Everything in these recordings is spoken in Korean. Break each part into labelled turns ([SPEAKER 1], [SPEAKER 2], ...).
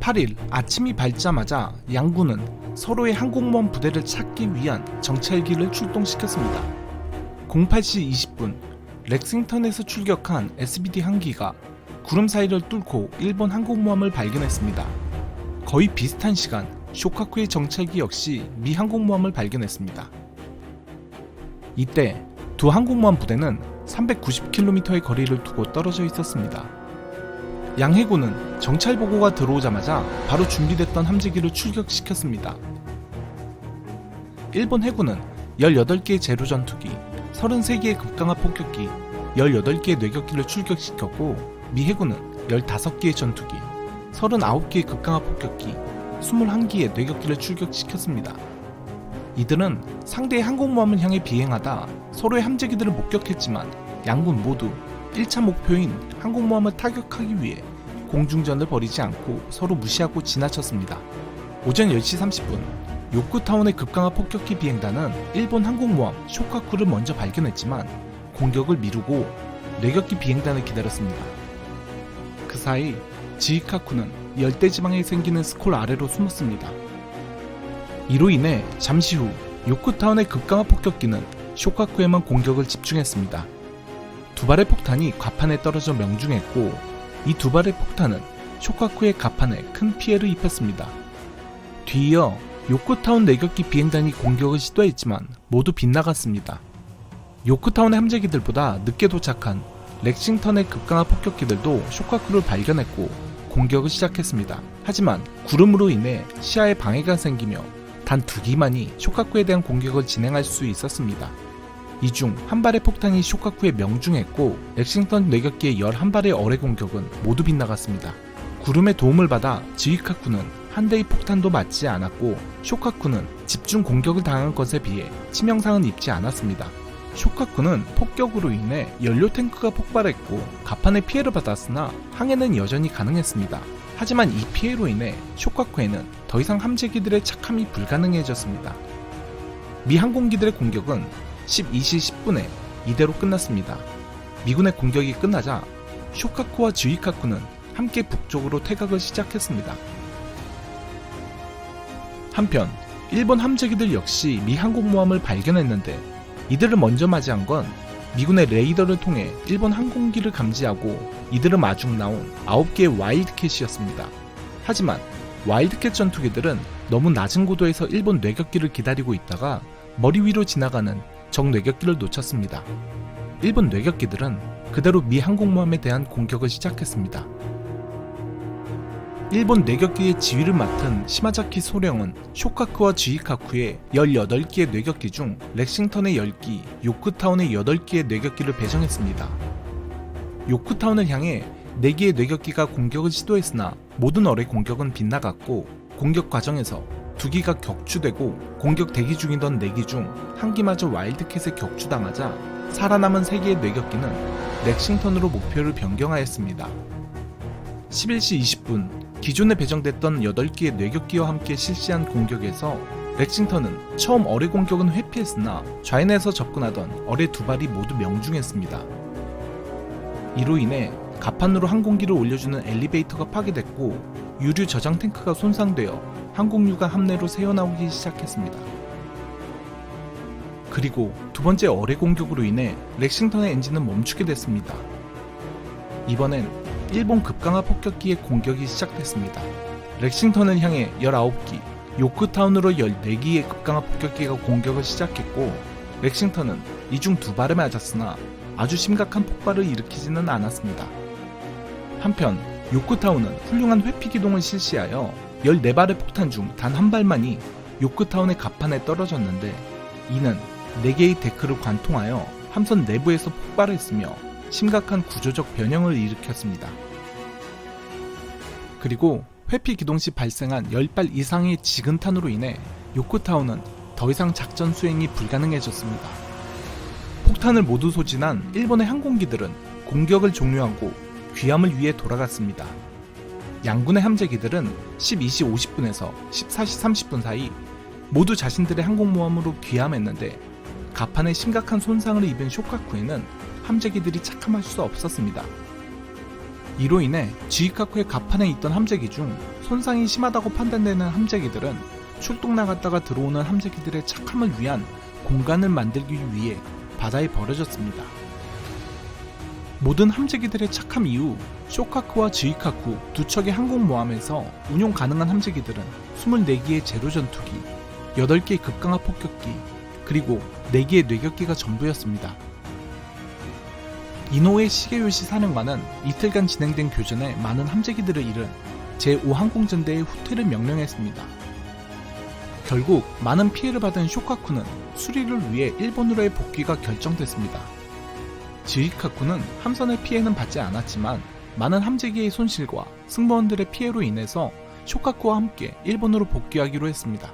[SPEAKER 1] 8일 아침이 밝자마자 양군은 서로의 항공모함 부대를 찾기 위한 정찰기를 출동시켰습니다. 08시 20분 렉싱턴에서 출격한 SBD 항기가 구름 사이를 뚫고 일본 항공모함을 발견했습니다. 거의 비슷한 시간 쇼카쿠의 정찰기 역시 미 항공모함을 발견했습니다. 이때 두 항공모함 부대는 390km의 거리를 두고 떨어져 있었습니다. 양 해군은 정찰 보고가 들어오자마자 바로 준비됐던 함재기를 출격시켰습니다. 일본 해군은 18개의 제로 전투기, 33개의 급강화 폭격기, 18개의 뇌격기를 출격시켰고 미 해군은 15개의 전투기, 39개의 급강화 폭격기, 21기의 뇌격기를 출격시켰습니다. 이들은 상대의 항공모함을 향해 비행하다 서로의 함재기들을 목격했지만 양군 모두 1차 목표인 항공모함을 타격하기 위해 공중전을 벌이지 않고 서로 무시하고 지나쳤습니다. 오전 10시 30분 요코타운의 급강화 폭격기 비행단은 일본 항공모함 쇼카쿠를 먼저 발견했지만 공격을 미루고 뇌격기 비행단을 기다렸습니다. 그 사이 지히카쿠는 열대지방에 생기는 스콜 아래로 숨었습니다. 이로 인해 잠시 후 요코타운의 급강화 폭격기는 쇼카쿠에만 공격을 집중했습니다. 두 발의 폭탄이 갑판에 떨어져 명중했고 이 두 발의 폭탄은 쇼카쿠의 갑판에 큰 피해를 입혔습니다. 뒤이어 요코타운 내격기 비행단이 공격을 시도했지만 모두 빗나갔습니다. 요코타운의 함재기들보다 늦게 도착한 렉싱턴의 급강화 폭격기들도 쇼카쿠를 발견했고 공격을 시작했습니다. 하지만 구름으로 인해 시야에 방해가 생기며 단 2기만이 쇼카쿠에 대한 공격을 진행할 수 있었습니다. 이 중 한 발의 폭탄이 쇼카쿠에 명중했고 렉싱턴 뇌격기의 11발의 어뢰 공격은 모두 빗나갔습니다. 구름의 도움을 받아 지히카쿠는 한 대의 폭탄도 맞지 않았고 쇼카쿠는 집중 공격을 당한 것에 비해 치명상은 입지 않았습니다. 쇼카쿠는 폭격으로 인해 연료 탱크가 폭발했고 갑판에 피해를 받았으나 항해는 여전히 가능했습니다. 하지만 이 피해로 인해 쇼카쿠에는 더 이상 함재기들의 착함이 불가능해졌습니다. 미 항공기들의 공격은 12시 10분에 이대로 끝났습니다. 미군의 공격이 끝나자 쇼카쿠와 지히카쿠는 함께 북쪽으로 퇴각을 시작했습니다. 한편 일본 함재기들 역시 미 항공모함을 발견했는데 이들을 먼저 맞이한 건 미군의 레이더를 통해 일본 항공기를 감지하고 이들을 마중 나온 9개의 와일드캣이었습니다. 하지만 와일드캣 전투기들은 너무 낮은 고도에서 일본 뇌격기를 기다리고 있다가 머리 위로 지나가는 적 뇌격기를 놓쳤습니다. 일본 뇌격기들은 그대로 미 항공모함에 대한 공격을 시작했습니다. 일본 뇌격기의 지휘를 맡은 시마자키 소령은 쇼카쿠와 지히카쿠의 18개의 뇌격기 중 렉싱턴의 10기, 요코타운의 8개의 뇌격기를 배정했습니다. 요코타운을 향해 4개의 뇌격기가 공격을 시도했으나 모든 어뢰 공격은 빗나갔고 공격 과정에서 2기가 격추되고 공격 대기 중이던 4기 중 1기마저 와일드캣에 격추당하자 살아남은 3개의 뇌격기는 렉싱턴으로 목표를 변경하였습니다. 11시 20분 기존에 배정됐던 8개의 뇌격기와 함께 실시한 공격에서 렉싱턴은 처음 어뢰 공격은 회피했으나 좌인에서 접근하던 어뢰 2발이 모두 명중했습니다. 이로 인해 갑판으로 항공기를 올려주는 엘리베이터가 파괴됐고 유류 저장 탱크가 손상되어 항공유가 함내로 새어나오기 시작했습니다. 그리고 두 번째 어뢰 공격으로 인해 렉싱턴의 엔진은 멈추게 됐습니다. 이번엔 일본 급강화 폭격기의 공격이 시작됐습니다. 렉싱턴을 향해 19기, 요코타운으로 14기의 급강화 폭격기가 공격을 시작했고 렉싱턴은 이 중 2발을 맞았으나 아주 심각한 폭발을 일으키지는 않았습니다. 한편 요코타운은 훌륭한 회피 기동을 실시하여 14발의 폭탄 중 단 한 발만이 요코타운의 갑판에 떨어졌는데 이는 4개의 데크를 관통하여 함선 내부에서 폭발했으며 심각한 구조적 변형을 일으켰습니다. 그리고 회피 기동 시 발생한 10발 이상의 지근탄으로 인해 요코타운은 더 이상 작전 수행이 불가능해졌습니다. 폭탄을 모두 소진한 일본의 항공기들은 공격을 종료하고 귀함을 위해 돌아갔습니다. 양군의 함재기들은 12시 50분에서 14시 30분 사이 모두 자신들의 항공모함으로 귀함했는데 갑판에 심각한 손상을 입은 쇼카쿠에는 함재기들이 착함할 수 없었습니다. 이로 인해 지히카쿠의 갑판에 있던 함재기 중 손상이 심하다고 판단되는 함재기들은 출동 나갔다가 들어오는 함재기들의 착함을 위한 공간을 만들기 위해 바다에 버려졌습니다. 모든 함재기들의 착함 이후 쇼카쿠와 지히카쿠 두 척의 항공모함에서 운용 가능한 함재기들은 24기의 제로 전투기, 8개의 급강화 폭격기, 그리고 4개의 뇌격기가 전부였습니다. 이노우에 시게요시 사령관은 이틀간 진행된 교전에 많은 함재기들을 잃은 제5항공전대의 후퇴를 명령했습니다. 결국 많은 피해를 받은 쇼카쿠는 수리를 위해 일본으로의 복귀가 결정됐습니다. 지히카쿠는 함선의 피해는 받지 않았지만 많은 함재기의 손실과 승무원들의 피해로 인해서 쇼카쿠와 함께 일본으로 복귀하기로 했습니다.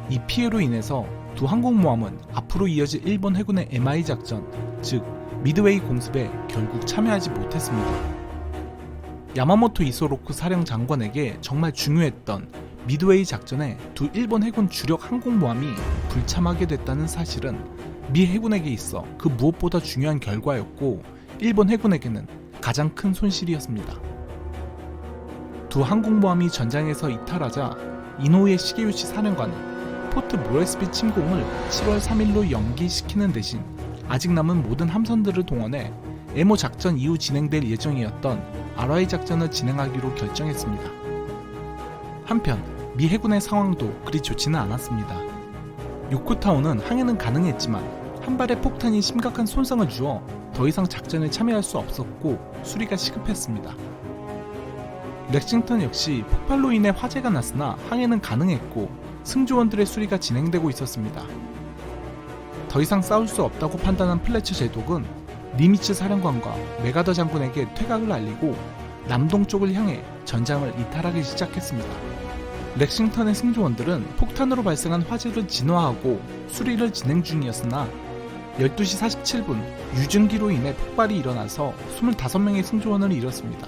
[SPEAKER 1] 이 피해로 인해서 두 항공모함은 앞으로 이어질 일본 해군의 MI 작전, 즉 미드웨이 공습에 결국 참여하지 못했습니다. 야마모토 이소로쿠 사령 장관에게 정말 중요했던 미드웨이 작전에 두 일본 해군 주력 항공모함이 불참하게 됐다는 사실은 미 해군에게 있어 그 무엇보다 중요한 결과였고 일본 해군에게는 가장 큰 손실이었습니다. 두 항공모함이 전장에서 이탈하자 이노우에 시게요시 사령관은 포트 모레스비 침공을 7월 3일로 연기시키는 대신 아직 남은 모든 함선들을 동원해 에모 작전 이후 진행될 예정이었던 아라이 작전을 진행하기로 결정했습니다. 한편 미 해군의 상황도 그리 좋지는 않았습니다. 요코타오는 항해는 가능했지만 한 발의 폭탄이 심각한 손상을 주어 더 이상 작전에 참여할 수 없었고 수리가 시급했습니다. 렉싱턴 역시 폭발로 인해 화재가 났으나 항해는 가능했고 승조원들의 수리가 진행되고 있었습니다. 더 이상 싸울 수 없다고 판단한 플래처 제독은 니미츠 사령관과 메가더 장군에게 퇴각을 알리고 남동쪽을 향해 전장을 이탈하기 시작했습니다. 렉싱턴의 승조원들은 폭탄으로 발생한 화재를 진화하고 수리를 진행 중이었으나 12시 47분 유증기로 인해 폭발이 일어나서 25명의 승조원을 잃었습니다.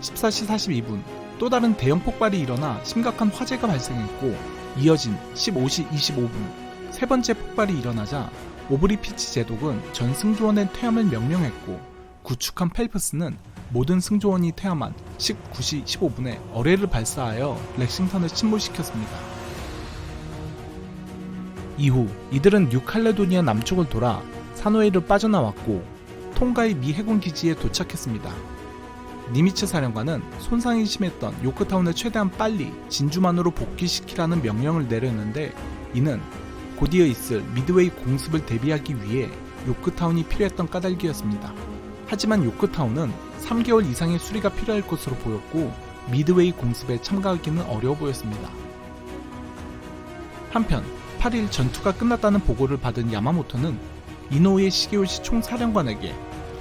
[SPEAKER 1] 14시 42분 또 다른 대형 폭발이 일어나 심각한 화재가 발생했고 이어진 15시 25분 세 번째 폭발이 일어나자 오브리 피치 제독은 전 승조원의 퇴함을 명령했고 구축한 펠프스는 모든 승조원이 퇴함한 19시 15분에 어뢰를 발사하여 렉싱턴을 침몰시켰습니다. 이후 이들은 뉴칼레도니아 남쪽을 돌아 사노에를 빠져나왔고 통가의 미 해군 기지에 도착했습니다. 니미츠 사령관은 손상이 심했던 요크타운을 최대한 빨리 진주만으로 복귀시키라는 명령을 내렸는데 이는 곧이어 있을 미드웨이 공습을 대비하기 위해 요크타운이 필요했던 까닭이었습니다. 하지만 요크타운은 3개월 이상의 수리가 필요할 것으로 보였고 미드웨이 공습에 참가하기는 어려워 보였습니다. 한편 8일 전투가 끝났다는 보고를 받은 야마모토는 이노우에 시게요시 총사령관에게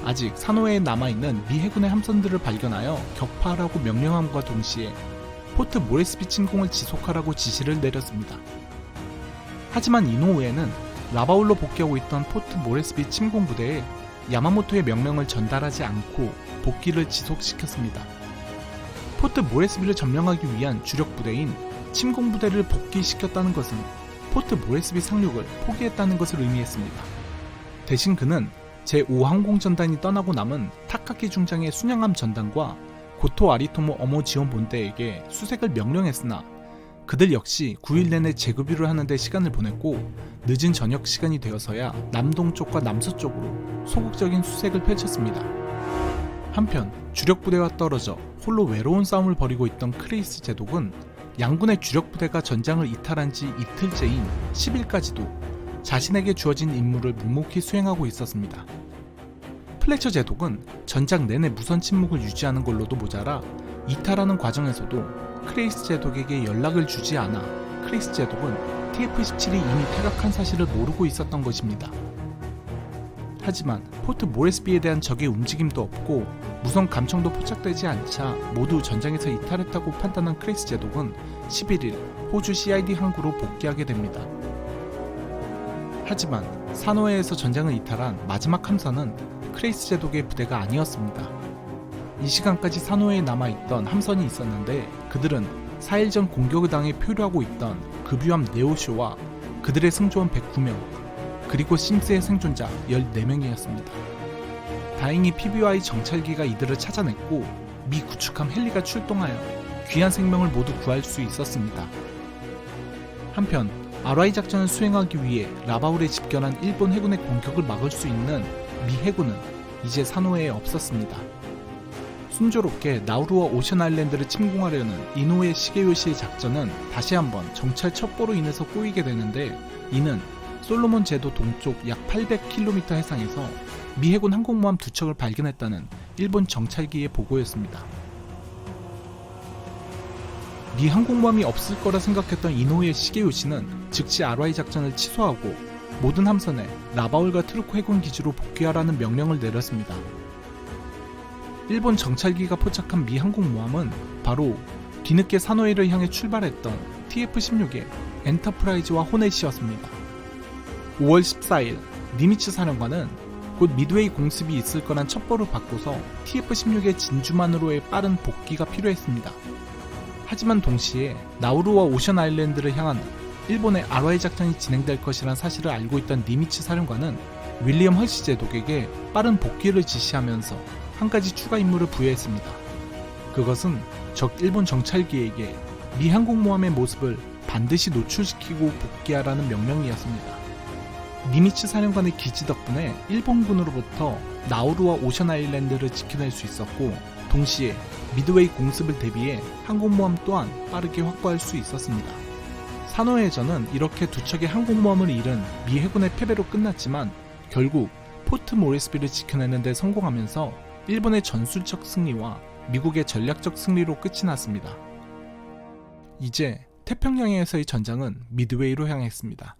[SPEAKER 1] 아직 사노에에 남아있는 미 해군의 함선들을 발견하여 격파하라고 명령함과 동시에 포트 모레스비 침공을 지속하라고 지시를 내렸습니다. 하지만 이노우에는 라바울로 복귀하고 있던 포트 모레스비 침공 부대에 야마모토의 명령을 전달하지 않고 복귀를 지속시켰습니다. 포트 모레스비를 점령하기 위한 주력 부대인 침공 부대를 복귀시켰다는 것은 포트 모레스비 상륙을 포기했다는 것을 의미했습니다. 대신 그는 제5항공전단이 떠나고 남은 타카키 중장의 순양함 전단과 고토 아리토모 어모 지원 본대에게 수색을 명령했으나 그들 역시 9일 내내 재급유를 하는데 시간을 보냈고 늦은 저녁 시간이 되어서야 남동쪽과 남서쪽으로 소극적인 수색을 펼쳤습니다. 한편 주력 부대와 떨어져 홀로 외로운 싸움을 벌이고 있던 크레이스 제독은 양군의 주력 부대가 전장을 이탈한 지 이틀째인 10일까지도 자신에게 주어진 임무를 묵묵히 수행하고 있었습니다. 플래처 제독은 전장 내내 무선 침묵을 유지하는 걸로도 모자라 이탈하는 과정에서도 크레이스 제독에게 연락을 주지 않아 크레이스 제독은 TF-17이 이미 퇴각한 사실을 모르고 있었던 것입니다. 하지만 포트 모레스비에 대한 적의 움직임도 없고 무선 감청도 포착되지 않자 모두 전장에서 이탈했다고 판단한 크레이스 제독은 11일 호주 CID 항구로 복귀하게 됩니다. 하지만 사노에에서 전장을 이탈한 마지막 함선은 크레이스 제독의 부대가 아니었습니다. 이 시간까지 사노에에 남아있던 함선이 있었는데 그들은 4일 전 공격을 당해 표류하고 있던 급유함 네오쇼와 그들의 승조원 109명 그리고 심스의 생존자 14명이었습니다. 다행히 PBY 정찰기가 이들을 찾아냈고 미 구축함 헨리가 출동하여 귀한 생명을 모두 구할 수 있었습니다. 한편 RY 작전을 수행하기 위해 라바울에 집결한 일본 해군의 공격을 막을 수 있는 미 해군은 이제 산호해에 없었습니다. 순조롭게 나우루와 오션 아일랜드를 침공하려는 이노우에 시게요시의 작전은 다시 한번 정찰 첩보로 인해서 꼬이게 되는데, 이는 솔로몬 제도 동쪽 약 800km 해상에서 미 해군 항공모함 2척을 발견했다는 일본 정찰기의 보고였습니다. 미 항공모함이 없을 거라 생각했던 이노우에 시게요시는 즉시 RY 작전을 취소하고 모든 함선에 라바울과 트루코 해군 기지로 복귀하라는 명령을 내렸습니다. 일본 정찰기가 포착한 미 항공모함은 바로 뒤늦게 산호해를 향해 출발했던 TF-16의 엔터프라이즈와 호넷이었습니다. 5월 14일 니미츠 사령관은 곧 미드웨이 공습이 있을 거란 첩보를 받고서 TF-16의 진주만으로의 빠른 복귀가 필요했습니다. 하지만 동시에 나우루와 오션 아일랜드를 향한 일본의 RY 작전이 진행될 것이란 사실을 알고 있던 니미츠 사령관은 윌리엄 헐시 제독에게 빠른 복귀를 지시하면서 한 가지 추가 임무를 부여했습니다. 그것은 적 일본 정찰기에게 미 항공모함의 모습을 반드시 노출시키고 복귀하라는 명령이었습니다. 니미츠 사령관의 기지 덕분에 일본군으로부터 나우루와 오션 아일랜드를 지켜낼 수 있었고, 동시에 미드웨이 공습을 대비해 항공모함 또한 빠르게 확보할 수 있었습니다. 산호해전은 이렇게 두 척의 항공모함을 잃은 미 해군의 패배로 끝났지만 결국 포트 모레스비를 지켜내는 데 성공하면서 일본의 전술적 승리와 미국의 전략적 승리로 끝이 났습니다. 이제 태평양에서의 전장은 미드웨이로 향했습니다.